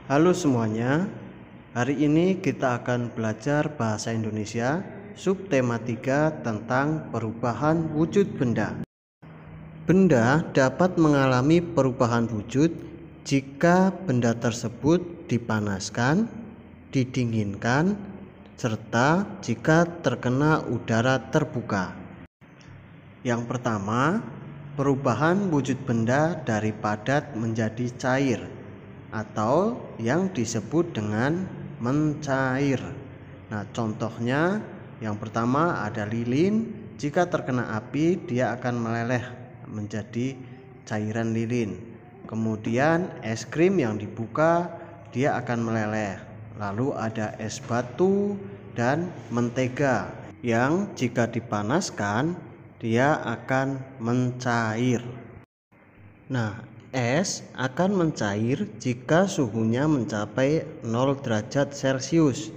Halo semuanya, hari ini kita akan belajar bahasa Indonesia subtema 3 tentang perubahan wujud benda. Benda dapat mengalami perubahan wujud jika benda tersebut dipanaskan, didinginkan, serta jika terkena udara terbuka. Yang pertama, perubahan wujud benda dari padat menjadi cair atau yang disebut dengan mencair. Nah, contohnya yang pertama ada lilin. Jika terkena api, dia akan meleleh menjadi cairan lilin. Kemudian es krim yang dibuka, dia akan meleleh. Lalu ada es batu dan mentega yang jika dipanaskan, dia akan mencair. Nah, es akan mencair jika suhunya mencapai 0 derajat Celcius,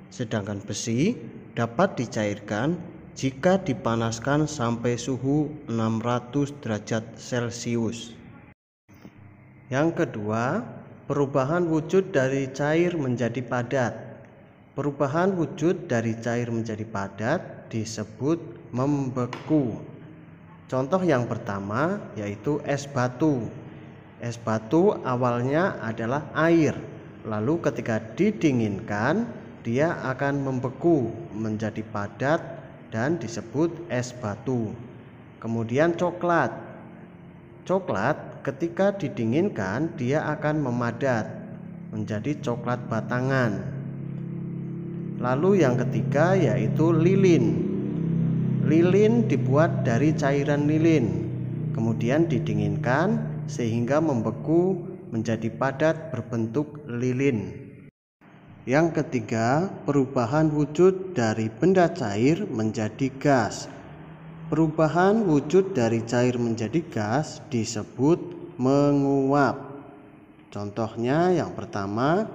sedangkan besi dapat dicairkan jika dipanaskan sampai suhu 600 derajat Celcius. Yang kedua, perubahan wujud dari cair menjadi padat. Perubahan wujud dari cair menjadi padat disebut membeku. Contoh yang pertama yaitu es batu. Es batu awalnya adalah air, lalu ketika didinginkan dia akan membeku menjadi padat dan disebut es batu. Kemudian coklat. Coklat ketika didinginkan dia akan memadat menjadi coklat batangan. Lalu yang ketiga yaitu lilin. Lilin dibuat dari cairan lilin, kemudian didinginkan sehingga membeku menjadi padat berbentuk lilin. Yang ketiga, perubahan wujud dari benda cair menjadi gas. Perubahan wujud dari cair menjadi gas disebut menguap. Contohnya yang pertama,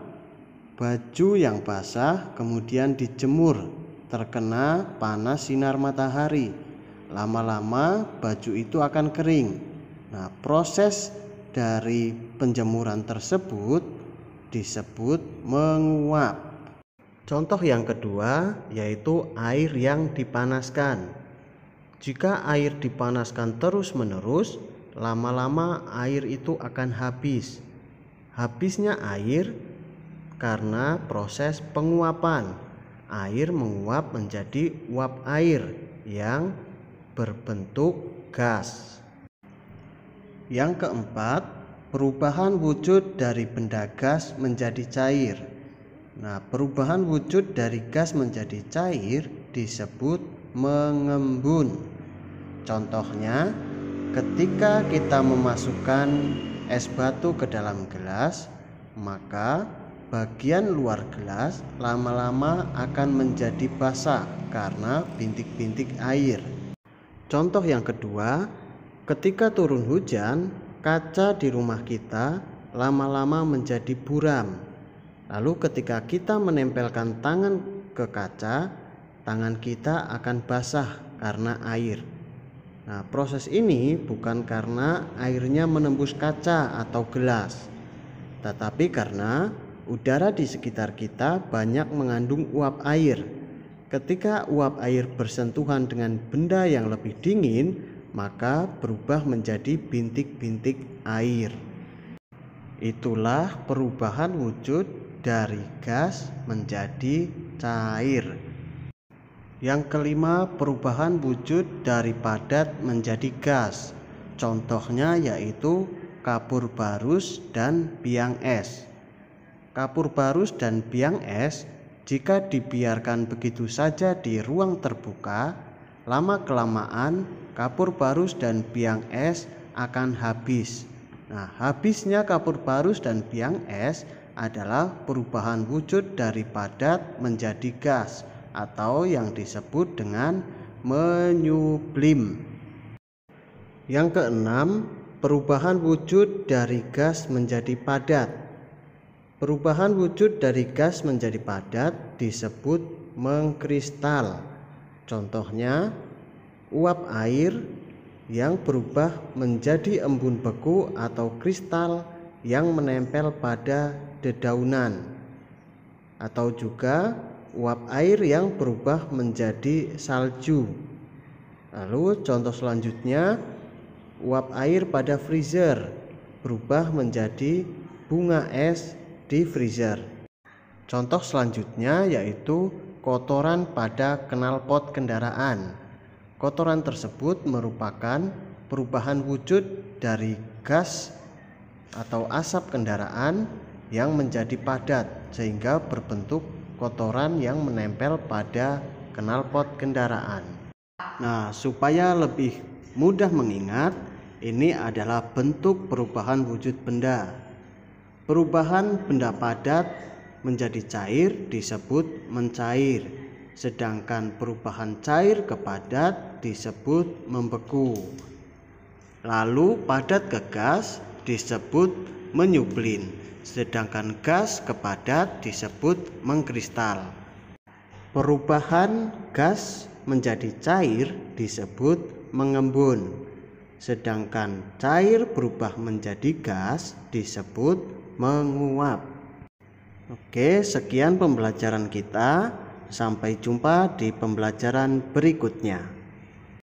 baju yang basah kemudian dijemur, terkena panas sinar matahari. Lama-lama baju itu akan kering. Nah, proses dari penjemuran tersebut disebut menguap. Contoh yang kedua yaitu air yang dipanaskan. Jika air dipanaskan terus-menerus, lama-lama air itu akan habis. Habisnya air karena proses penguapan. Air menguap menjadi uap air yang berbentuk gas. Yang keempat, perubahan wujud dari benda gas menjadi cair. Nah, perubahan wujud dari gas menjadi cair disebut mengembun. Contohnya, ketika kita memasukkan es batu ke dalam gelas, maka bagian luar gelas lama-lama akan menjadi basah karena bintik-bintik air. Contoh yang kedua, ketika turun hujan, kaca di rumah kita lama-lama menjadi buram. Lalu ketika kita menempelkan tangan ke kaca, tangan kita akan basah karena air. Nah, proses ini bukan karena airnya menembus kaca atau gelas, tetapi karena udara di sekitar kita banyak mengandung uap air. Ketika uap air bersentuhan dengan benda yang lebih dingin, maka berubah menjadi bintik-bintik air. Itulah perubahan wujud dari gas menjadi cair. Yang kelima, perubahan wujud dari padat menjadi gas. Contohnya yaitu kapur barus dan biang es. Kapur barus dan biang es jika dibiarkan begitu saja di ruang terbuka, lama-kelamaan kapur barus dan biang es akan habis. Nah, habisnya kapur barus dan biang es adalah perubahan wujud dari padat menjadi gas atau yang disebut dengan menyublim. Yang keenam, perubahan wujud dari gas menjadi padat. Perubahan wujud dari gas menjadi padat disebut mengkristal. Contohnya, uap air yang berubah menjadi embun beku atau kristal yang menempel pada dedaunan, atau juga uap air yang berubah menjadi salju. Lalu contoh selanjutnya, uap air pada freezer berubah menjadi bunga es di freezer. Contoh selanjutnya yaitu kotoran pada knalpot kendaraan. Kotoran tersebut merupakan perubahan wujud dari gas atau asap kendaraan yang menjadi padat sehingga berbentuk kotoran yang menempel pada knalpot kendaraan. Nah, supaya lebih mudah mengingat, ini adalah bentuk perubahan wujud benda. Perubahan benda padat menjadi cair disebut mencair, sedangkan perubahan cair ke padat disebut membeku. Lalu padat ke gas disebut menyublin, sedangkan gas ke padat disebut mengkristal. Perubahan gas menjadi cair disebut mengembun, sedangkan cair berubah menjadi gas disebut menguap. Oke, sekian pembelajaran kita. Sampai jumpa di pembelajaran berikutnya.